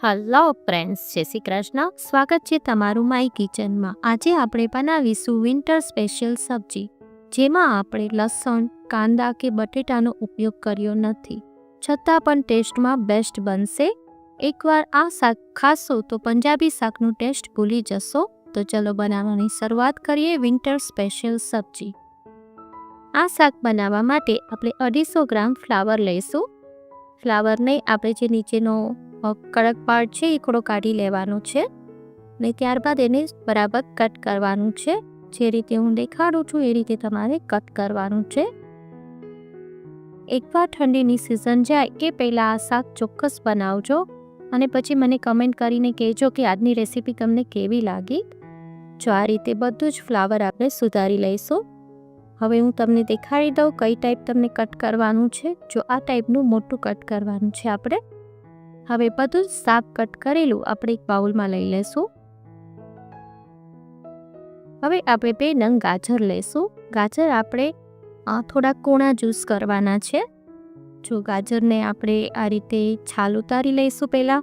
Hello friends, જય શ્રી કૃષ્ણ. સ્વાગત છે તમારું માય કિચનમાં. આજે આપણે બનાવીશું વિન્ટર સ્પેશિયલ સબ્જી, જેમાં આપણે લસણ, કાંદા કે બટેટાનો ઉપયોગ કર્યો નથી, છતાં પણ ટેસ્ટમાં બેસ્ટ બનશે. એકવાર આ શાક ખાશો તો પંજાબી શાકનું ટેસ્ટ ભૂલી જશો. તો ચલો બનાવવાની શરૂઆત કરીએ. વિન્ટર સ્પેશિયલ સબ્જી. આ શાક બનાવવા માટે આપણે 250 ગ્રામ ફ્લાવર લઈશું. ફ્લાવરને આપણે જે નીચેનો કડક પાર્ટ છે એ થોડો કાઢી લેવાનો છે ને ત્યારબાદ એને બરાબર કટ કરવાનું છે. જે રીતે હું દેખાડું છું એ રીતે તમારે કટ કરવાનું છે. એકવાર ઠંડીની સિઝન જાય કે પહેલાં આ શાક ચોક્કસ બનાવજો અને પછી મને કમેન્ટ કરીને કહેજો કે આજની રેસીપી તમને કેવી લાગી. જો આ રીતે બધું જ ફ્લાવર આપણે સુધારી લઈશું. હવે હું તમને દેખાડી દઉં કઈ ટાઈપ તમને કટ કરવાનું છે. જો આ ટાઈપનું મોટું કટ કરવાનું છે આપણે. હવે બધું જ શાક કટ કરેલું આપણે એક બાઉલમાં લઈ લેશું. હવે આપણે 2 નંગ ગાજર લેશું. ગાજર આપણે થોડા કોણા જ્યુસ કરવાના છે. જો ગાજરને આપણે આ રીતે છાલ ઉતારી લઈશું. પહેલાં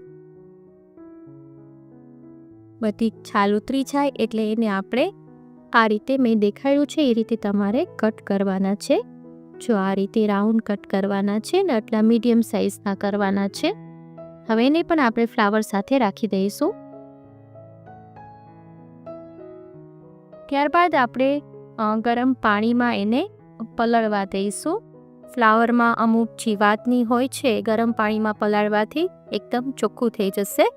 બધી છાલ ઉતરી જાય એટલે એને આપણે આ રીતે મેં દેખાડ્યું છે એ રીતે તમારે કટ કરવાના છે. જો આ રીતે રાઉન્ડ કટ કરવાના છે ને આટલા મીડિયમ સાઇઝના કરવાના છે. હવે એને પણ આપણે ફ્લાવર સાથે રાખી દઈશું. ત્યારબાદ આપણે ગરમ પાણીમાં એને પલાળવા દઈશું. ફ્લાવરમાં અમુક જીવાતની હોય છે, ગરમ પાણીમાં પલાળવાથી એકદમ ચોખ્ખું થઈ જશે.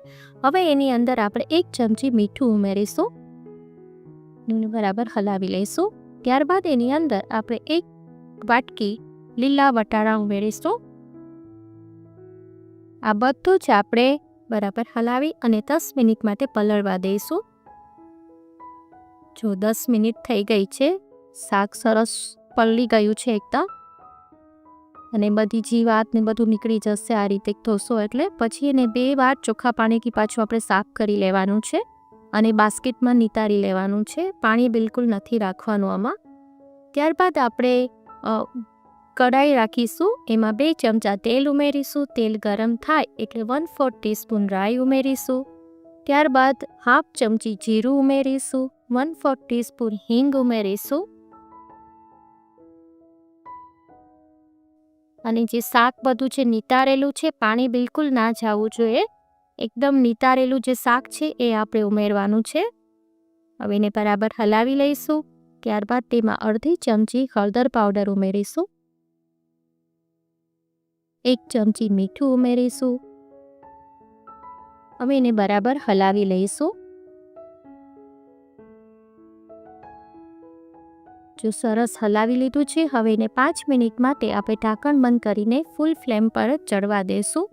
હવે એની અંદર આપણે 1 ચમચી મીઠું ઉમેરીશું. એને બરાબર હલાવી લઈશું. ત્યારબાદ એની અંદર આપણે 1 વાટકી લીલા વટાણા ઉમેરીશું. આ બધું જ આપણે બરાબર હલાવી અને 10 મિનિટ માટે પલળવા દઈશું. જો 10 મિનિટ થઈ ગઈ છે, શાક સરસ પલળી ગયું છે એકદમ અને બધી જીવાત ને બધું નીકળી જશે આ રીતે ધોશો એટલે. પછી એને 2 વાર ચોખ્ખા પાણીથી પાછું આપણે સાફ કરી લેવાનું છે અને બાસ્કેટમાં નિતારી લેવાનું છે. પાણી બિલકુલ નથી રાખવાનું આમાં. ત્યારબાદ આપણે કઢાઈ રાખીશું. એમાં 2 ચમચા તેલ ઉમેરીશું. તેલ ગરમ થાય એટલે 1/4 ટીસ્પૂન રાઈ ઉમેરીશું. ત્યારબાદ 1/2 ચમચી જીરું ઉમેરીશું. 1/4 ટીસ્પૂન હિંગ ઉમેરીશું. અને જે શાક બધું છે નિતારેલું છે, પાણી બિલકુલ ના જવું જોઈએ, એકદમ નિતારેલું જે શાક છે એ આપણે ઉમેરવાનું છે. હવે એને બરાબર હલાવી લઈશું. ત્યારબાદ તેમાં અડધી ચમચી હળદર પાવડર ઉમેરીશું. 1 ચમચી મીઠું ઉમેરીશું. હવે એને બરાબર હલાવી લઈશું. જો સરસ હલાવી લીધું છે, હવે એને 5 મિનિટ માટે આપણે ઢાંકણ બંધ કરીને ફૂલ ફ્લેમ પર જ ચડવા દેશું.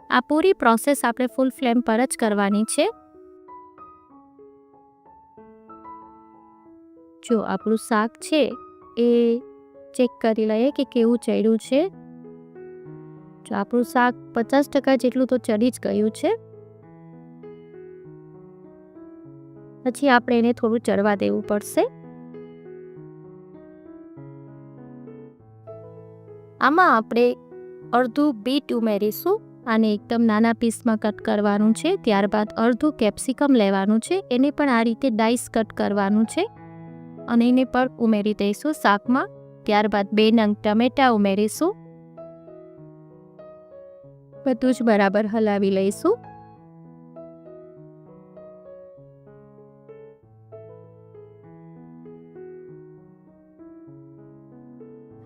આ પૂરી પ્રોસેસ આપણે ફૂલ ફ્લેમ પર જ કરવાની છે. જો આપણું શાક છે એ ચેક કરી લઈએ કે કેવું ચડ્યું છે. જો આપણું શાક 50% જેટલું તો ચડી જ ગયું છે. પછી આપણે એને થોડું ચડવા દેવું પડશે. આમાં આપણે અડધું બીટ ઉમેરીશું. આને એકદમ નાના પીસમાં કટ કરવાનું છે. ત્યારબાદ અડધું કેપ્સિકમ લેવાનું છે. એને પણ આ રીતે ડાઈસ કટ કરવાનું છે અને એને પણ ઉમેરી દઈશું શાકમાં. ત્યારબાદ 2 નંગ ટમેટાં ઉમેરીશું. બધું જ બરાબર હલાવી લઈશું.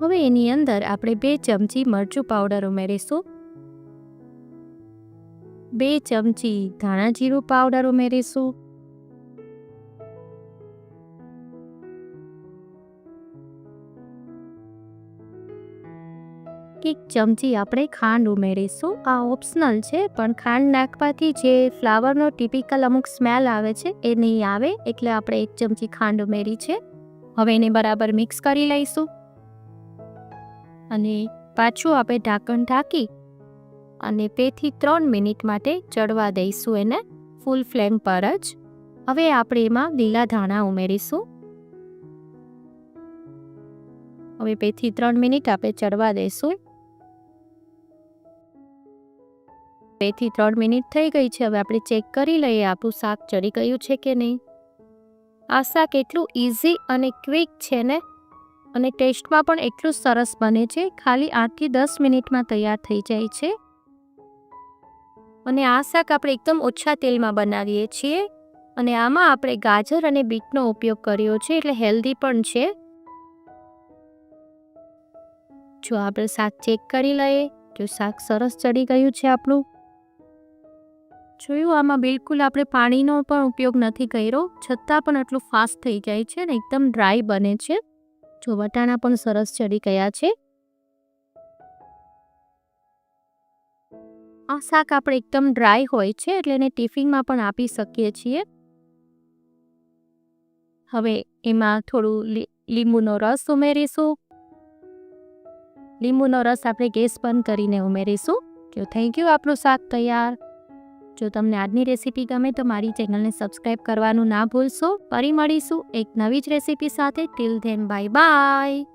હવે એની અંદર આપણે 2 ચમચી મરચું પાવડર ઉમેરીશું. 2 ચમચી ધાણા જીરું પાવડર ઉમેરીશું. 1 ચમચી આપણે ખાંડ ઉમેરીશું. આ ઓપ્શનલ છે, પણ ખાંડ નાખવાથી જે ફ્લાવરનો ટિપિકલ અમુક સ્મેલ આવે છે એ નહીં આવે, એટલે આપણે 1 ચમચી ખાંડ ઉમેરી છે. હવે એને બરાબર મિક્સ કરી લઈશું અને પાછું આપણે ઢાંકણ ઢાંકી અને 2 થી 3 મિનિટ માટે ચડવા દઈશું એને ફૂલ ફ્લેમ પર જ. હવે આપણે એમાં લીલા ધાણા ઉમેરીશું. હવે 2 થી 3 મિનિટ આપણે ચડવા દઈશું. 2 થી 3 મિનિટ થઈ ગઈ છે. હવે આપણે ચેક કરી લઈએ આપણું શાક ચડી ગયું છે કે નહીં. આ શાક એટલું ઇઝી અને ક્વિક છે ને, અને ટેસ્ટમાં પણ એટલું સરસ બને છે. ખાલી 8 થી 10 મિનિટમાં તૈયાર થઈ જાય છે. અને આ શાક આપણે એકદમ ઓછા તેલમાં બનાવીએ છીએ. અને આમાં આપણે ગાજર અને બીટનો ઉપયોગ કર્યો છે, એટલે હેલ્ધી પણ છે. જો આપણે શાક ચેક કરી લઈએ, જો શાક સરસ ચડી ગયું છે આપણું. જોયું, આમાં બિલકુલ આપણે પાણીનો પણ ઉપયોગ નથી કર્યો, છતાં પણ આટલું ફાસ્ટ થઈ જાય છે ને એકદમ ડ્રાય બને છે. જો વટાણા પણ સરસ ચડી ગયા છે. આ શાક આપણે એકદમ ડ્રાય હોય છે, એટલે એને ટિફિનમાં પણ આપી શકીએ છીએ. હવે એમાં થોડું લીંબુનો રસ ઉમેરીશું. લીંબુનો રસ આપણે ગેસ બંધ કરીને ઉમેરીશું. જો થઈ ગયું આપણું શાક તૈયાર. જો તમને આજની રેસીપી ગમે તો મારી ચેનલને સબસ્ક્રાઈબ કરવાનું ના ભૂલશો. ફરી મળીશું એક નવી જ રેસીપી સાથે. Till then bye bye.